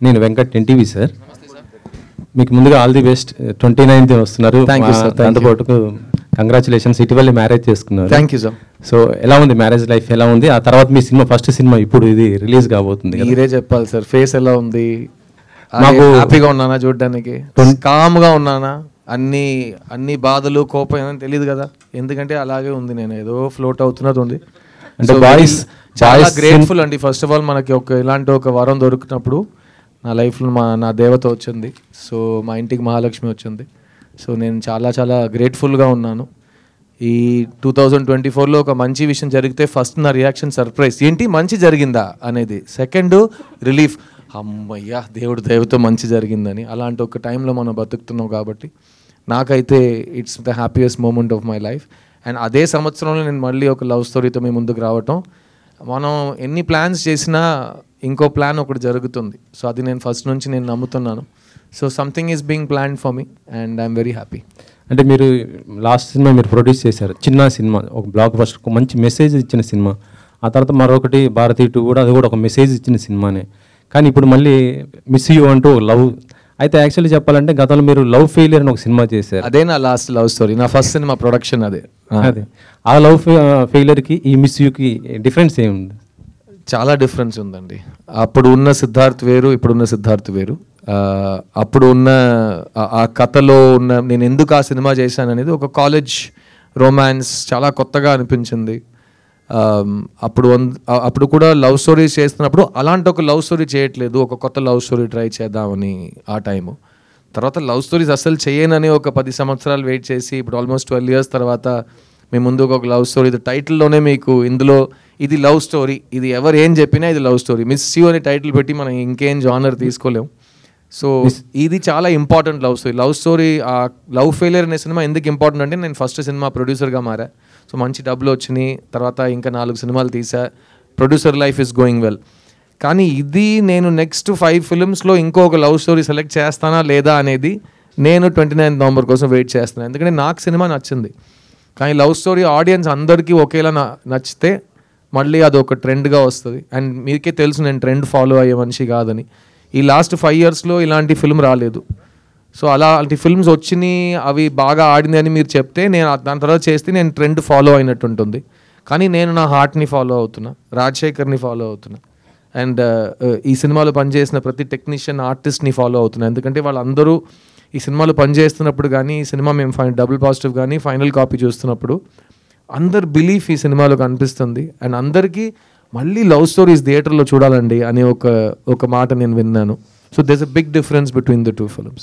నేను Venkat NTV sir. మీకు ముందుగా ఆల్ ది బెస్ట్. 29th వస్తున్నారు. Thank you sir. దాంతోపాటు కంగ్రాచులేషన్స్, ఇటీవల మ్యారేజ్ చేసుకున్నారు. Thank you sir. సో ఎలా ఉంది మ్యారేజ్ లైఫ్, ఎలా ఉంది? ఆ తర్వాత మీ సినిమా, ఫస్ట్ సినిమా ఇప్పుడు ఇది రిలీజ్ కాబోతుంది. మీరే చెప్పాలి సార్, ఫేస్ ఎలా ఉంది? మాకు హ్యాపీగా ఉన్నానా చూడడానికి? కామ్గా ఉన్నానా? అన్ని బాధలు కోపం ఏమైనా తెలియదు కదా, ఎందుకంటే అలాగే ఉంది. నేను ఏదో ఫ్లోట్ అవుతున్నది ఉంది. అంటే బాయ్స్ చాలా గ్రేట్ఫుల్ అండి. ఫస్ట్ ఆఫ్ ఆల్ మనకి ఇలాంటి ఒక వరం దొరికినప్పుడు నా లైఫ్లో నా దేవత వచ్చింది. సో మా ఇంటికి మహాలక్ష్మి వచ్చింది. సో నేను చాలా చాలా గ్రేట్ఫుల్గా ఉన్నాను. ఈ 2024లో ఒక మంచి విషయం జరిగితే ఫస్ట్ నా రియాక్షన్ సర్ప్రైజ్, ఏంటి మంచి జరిగిందా అనేది. సెకండ్ రిలీఫ్, అమ్మయ్యా దేవుడు దయతో మంచి జరిగిందని. అలాంటి ఒక టైంలో మనం బతుకుతున్నాం కాబట్టి నాకైతే it's the happiest moment of my life. And అదే సంవత్సరంలో నేను మళ్ళీ ఒక లవ్ స్టోరీతో మీ ముందుకు రావటం. మనం ఎన్ని ప్లాన్స్ చేసినా ఇంకో ప్లాన్ ఒకటి జరుగుతుంది. సో అది నేను ఫస్ట్ నుంచి నేను నమ్ముతున్నాను. So something is being planned for me and I'm very happy. అంటే మీరు లాస్ట్ సినిమా మీరు ప్రొడ్యూస్ చేశారు, చిన్న సినిమా, ఒక బ్లాక్ బస్టర్, ఒక మంచి మెసేజ్ ఇచ్చిన సినిమా. ఆ తర్వాత మరొకటి భారతీ 2 కూడా, అది కూడా ఒక మెసేజ్ ఇచ్చిన సినిమానే. కానీ ఇప్పుడు మళ్ళీ మిస్ యూ అంటూ లవ్. అయితే యాక్చువల్లీ చెప్పాలంటే గతంలో మీరు లవ్ ఫెయిలియర్ అని ఒక సినిమా చేశారు. అదే నా లాస్ట్ లవ్ స్టోరీ, నా ఫస్ట్ సినిమా ప్రొడక్షన్ అదే. ఆ లవ్ ఫెయిలియర్కి ఈ మిస్ యూకి డిఫరెన్స్ ఏముంది? చాలా డిఫరెన్స్ ఉందండి. అప్పుడు ఉన్న సిద్ధార్థ్ వేరు, ఇప్పుడున్న సిద్ధార్థ్ వేరు. అప్పుడు ఉన్న ఆ కథలో ఉన్న నేను ఎందుకు ఆ సినిమా చేశాను అనేది ఒక కాలేజ్ రొమాన్స్, చాలా కొత్తగా అనిపించింది. అప్పుడు కూడా లవ్ స్టోరీస్ చేస్తున్నప్పుడు అలాంటి ఒక లవ్ స్టోరీ చేయట్లేదు, ఒక కొత్త లవ్ స్టోరీ ట్రై చేద్దామని ఆ టైము. తర్వాత లవ్ స్టోరీస్ అస్సలు చేయనని ఒక 10 సంవత్సరాలు వెయిట్ చేసి ఇప్పుడు ఆల్మోస్ట్ 12 years తర్వాత మీ ముందుకు ఒక లవ్ స్టోరీ. ఇది టైటిల్లోనే మీకు ఇందులో ఇది లవ్ స్టోరీ, ఇది ఎవరు ఏం చెప్పినా ఇది లవ్ స్టోరీ. మిస్ యూ అని టైటిల్ పెట్టి మనం ఇంకేం జానర్ తీసుకోలేము. సో ఇది చాలా important love story. Love story, ఆ లవ్ ఫెయిలియర్ అనే సినిమా ఎందుకు ఇంపార్టెంట్ అంటే నేను ఫస్ట్ సినిమా ప్రొడ్యూసర్గా మారా. సో మంచి డబ్బులు వచ్చినాయి, తర్వాత ఇంకా 4 సినిమాలు తీసా. Producer life is going well. కానీ ఇది నేను నెక్స్ట్ 5 filmsలో ఇంకొక లవ్ స్టోరీ సెలెక్ట్ చేస్తానా లేదా అనేది నేను 29th November కోసం వెయిట్ చేస్తున్నాను. ఎందుకంటే నాకు సినిమా నచ్చింది. కానీ లవ్ స్టోరీ ఆడియన్స్ అందరికీ ఒకేలా నచ్చితే మళ్ళీ అది ఒక ట్రెండ్గా వస్తుంది. అండ్ మీకే తెలుసు నేను ట్రెండ్ ఫాలో అయ్యే మనిషి కాదని. ఈ లాస్ట్ 5 yearsలో ఇలాంటి ఫిల్మ్ రాలేదు. సో అలాంటి ఫిల్మ్స్ వచ్చినాయి, అవి బాగా ఆడింది అని మీరు చెప్తే నేను దాని తర్వాత చేస్తే నేను ట్రెండ్ ఫాలో అయినట్టు ఉంటుంది. కానీ నేను నా హార్ట్ని ఫాలో అవుతున్నా, రాజశేఖర్ని ఫాలో అవుతున్నా. అండ్ ఈ సినిమాలో పనిచేసిన ప్రతి టెక్నీషియన్, ఆర్టిస్ట్ని ఫాలో అవుతున్నా. ఎందుకంటే వాళ్ళందరూ ఈ సినిమాలో పనిచేస్తున్నప్పుడు కానీ, ఈ సినిమా మేము డబుల్ పాజిటివ్ కానీ ఫైనల్ కాపీ చూస్తున్నప్పుడు అందరు బిలీఫ్ ఈ సినిమాలో కనిపిస్తుంది. అండ్ అందరికీ మళ్ళీ లవ్ స్టోరీస్ థియేటర్లో చూడాలండి అనే ఒక మాట నేను విన్నాను. So there is a big difference between the 2 films.